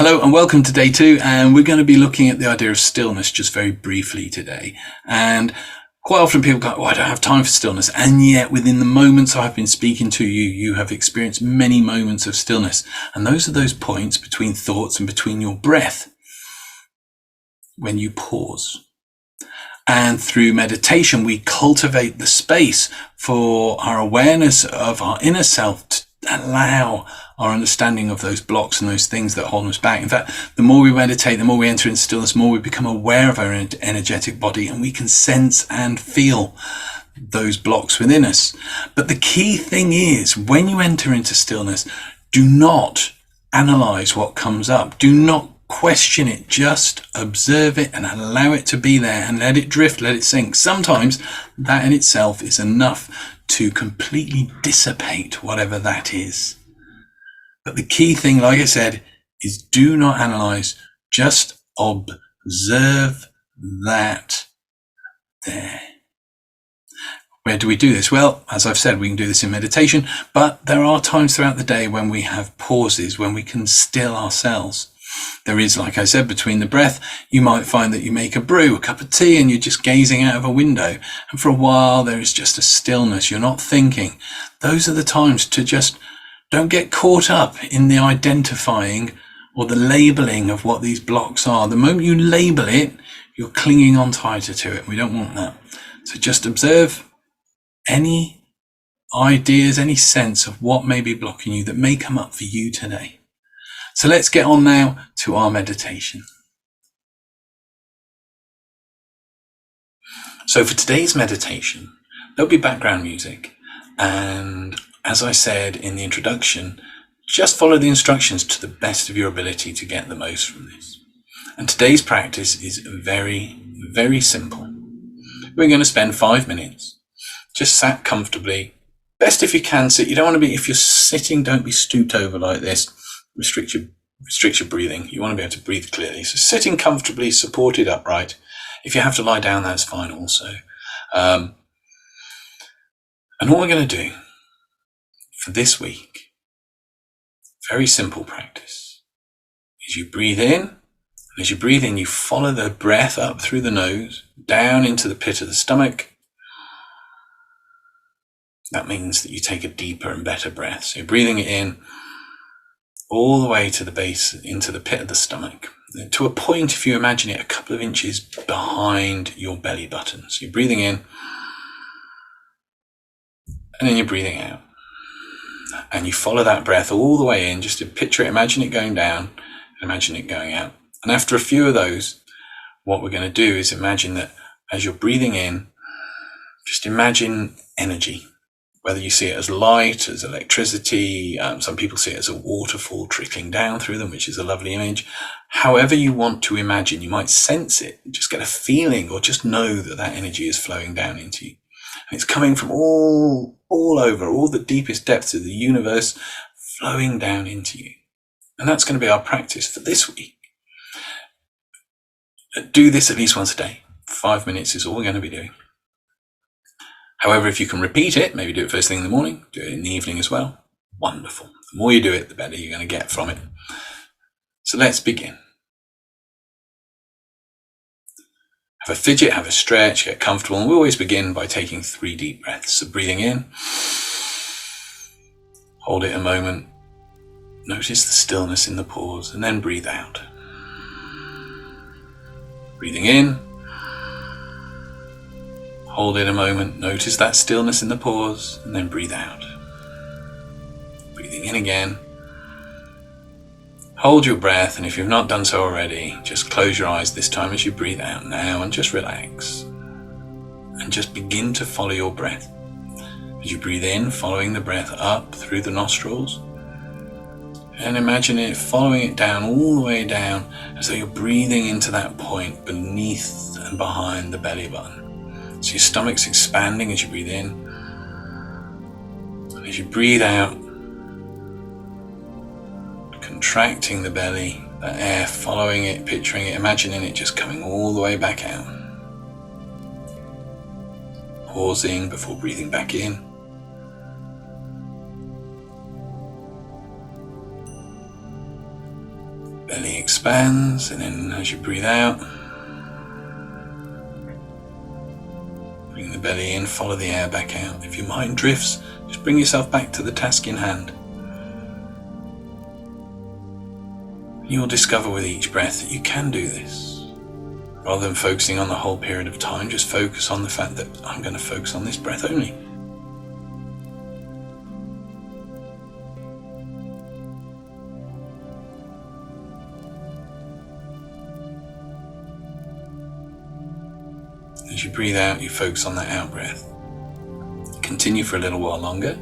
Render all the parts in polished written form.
Hello and welcome to day 2, and we're going to be looking at the idea of stillness just very briefly today. And quite often people go, I don't have time for stillness. And yet within the moments I've been speaking to you, you have experienced many moments of stillness. And those are those points between thoughts and between your breath when you pause. And through meditation, we cultivate the space for our awareness of our inner self to allow our understanding of those blocks and those things that hold us back. In fact, the more we meditate, the more we enter into stillness, the more we become aware of our energetic body, and we can sense and feel those blocks within us. But the key thing is, when you enter into stillness, do not analyze what comes up. Do not question it. Just observe it and allow it to be there and let it drift, let it sink. Sometimes that in itself is enough to completely dissipate whatever that is. But the key thing, like I said, is do not analyze, just observe that there. Where do we do this? Well, as I've said, we can do this in meditation, but there are times throughout the day when we have pauses, when we can still ourselves. There is, like I said, between the breath, you might find that you make a brew, a cup of tea, and you're just gazing out of a window. And for a while, there is just a stillness. You're not thinking. Those are the times to just don't get caught up in the identifying or the labeling of what these blocks are. The moment you label it, you're clinging on tighter to it. We don't want that. So just observe any ideas, any sense of what may be blocking you that may come up for you today. So let's get on now to our meditation. So for today's meditation, there'll be background music, and as I said in the introduction, just follow the instructions to the best of your ability to get the most from this. And today's practice is very, very simple. We're going to spend 5 minutes just sat comfortably. Best if you can sit. You don't want to be, if you're sitting, don't be stooped over like this. Restrict your breathing. You want to be able to breathe clearly. So sitting comfortably, supported upright. If you have to lie down, that's fine also. And what we're going to do for this week, very simple practice, is you breathe in, and as you breathe in, you follow the breath up through the nose, down into the pit of the stomach. That means that you take a deeper and better breath. So you're breathing it in all the way to the base, into the pit of the stomach, to a point, if you imagine it, a couple of inches behind your belly button. So you're breathing in, and then you're breathing out. And you follow that breath all the way in, just to picture it, imagine it going down, and imagine it going out. And after a few of those, what we're going to do is imagine that as you're breathing in, just imagine energy. Whether you see it as light, as electricity, some people see it as a waterfall trickling down through them, which is a lovely image. However you want to imagine, you might sense it, just get a feeling, or just know that that energy is flowing down into you. And it's coming from all over, all the deepest depths of the universe, flowing down into you. And that's going to be our practice for this week. Do this at least once a day. 5 minutes is all we're going to be doing. However, if you can repeat it, maybe do it first thing in the morning, do it in the evening as well. Wonderful. The more you do it, the better you're going to get from it. So let's begin. Have a fidget, have a stretch, get comfortable. And we always begin by taking 3 deep breaths. So breathing in, hold it a moment, notice the stillness in the pause, and then breathe out. Breathing in, hold it a moment, notice that stillness in the pause, and then breathe out. Breathing in again. Hold your breath, and if you've not done so already, just close your eyes this time as you breathe out now, and just relax. And just begin to follow your breath. As you breathe in, following the breath up through the nostrils, and imagine it following it down, all the way down, as though you're breathing into that point beneath and behind the belly button. So your stomach's expanding as you breathe in. And as you breathe out, contracting the belly, that air following it, picturing it, imagining it just coming all the way back out. Pausing before breathing back in. Belly expands, and then as you breathe out, bring the belly in, follow the air back out. If your mind drifts, just bring yourself back to the task in hand. You'll discover with each breath that you can do this. Rather than focusing on the whole period of time, just focus on the fact that I'm going to focus on this breath only. As you breathe out, you focus on that out breath. Continue for a little while longer.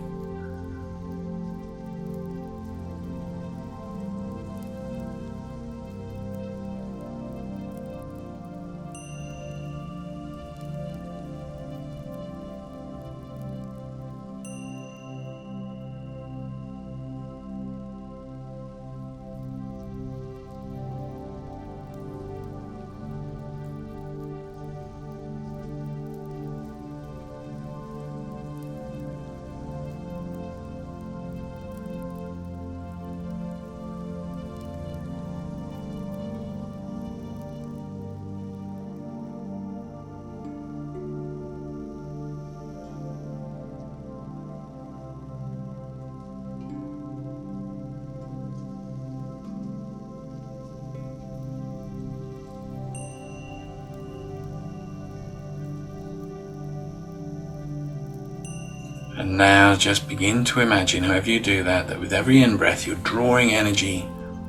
And now just begin to imagine, however you do that with every in-breath you're drawing energy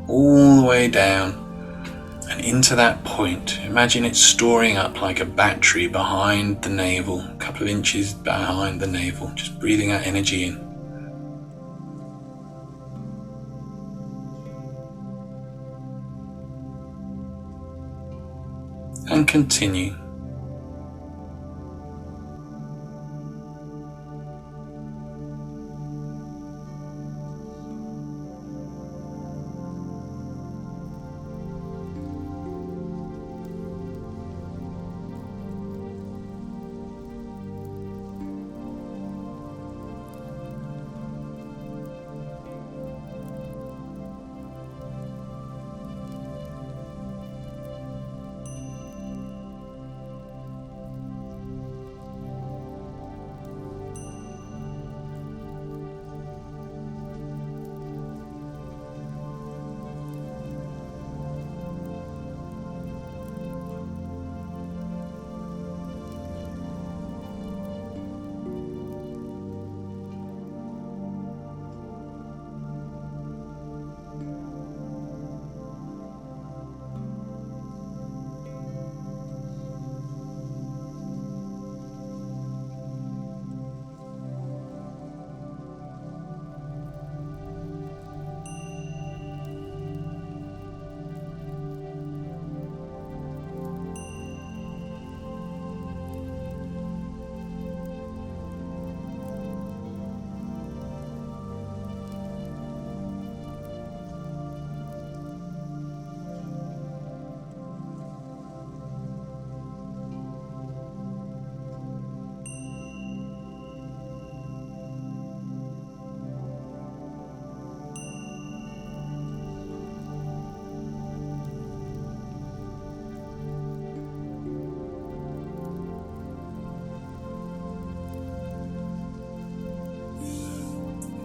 all the way down and into that point. Imagine it storing up like a battery behind the navel, a couple of inches behind the navel, just breathing that energy in. And continue.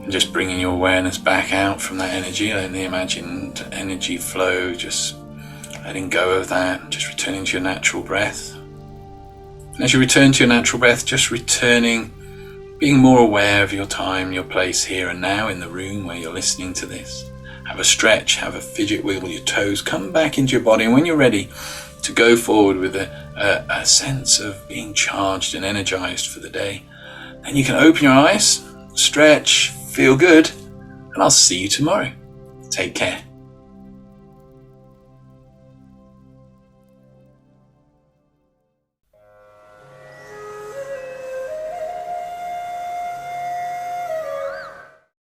Just bringing your awareness back out from that energy, letting the imagined energy flow, just letting go of that, just returning to your natural breath. And as you return to your natural breath, just returning, being more aware of your time, your place here and now in the room where you're listening to this. Have a stretch, have a fidget, wiggle your toes, come back into your body, and when you're ready to go forward with a sense of being charged and energized for the day, then you can open your eyes, stretch, feel good, and I'll see you tomorrow. Take care.